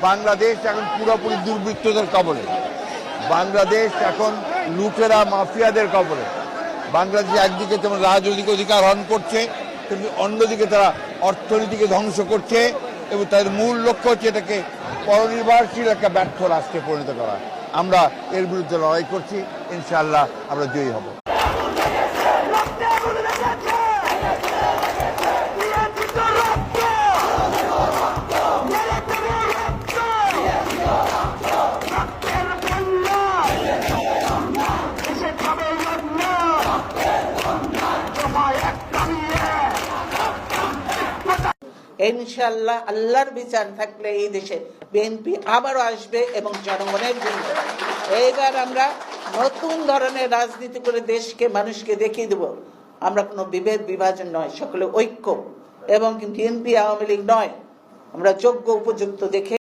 বাংলাদেশ এখন পুরোপুরি দুর্বৃত্তদের কবলে, বাংলাদেশ এখন লুটেরা মাফিয়াদের কবলে। বাংলাদেশ একদিকে যেমন রাজনৈতিক অধিকার হরণ করছে, কিন্তু অন্যদিকে তারা অর্থনীতিকে ধ্বংস করছে এবং তাদের মূল লক্ষ্য হচ্ছে এটাকে পরনির্ভরশীল একটা ব্যর্থ রাষ্ট্রে পরিণত করা। আমরা এর বিরুদ্ধে লড়াই করছি, ইনশাআল্লাহ আমরা জয়ী হব। ইনশাআল্লাহ আল্লাহর বিচার থাকলে এই দেশে বিএনপি আবারও আসবে এবং জনগণের জন্য এইবার আমরা নতুন ধরনের রাজনীতি করে দেশকে মানুষকে দেখিয়ে দেব আমরা কোনো বিভেদ বিভাজন নয়, সকলে ঐক্য, এবং বিএনপি আওয়ামী লীগ নয়, আমরা যোগ্য উপযুক্ত দেখে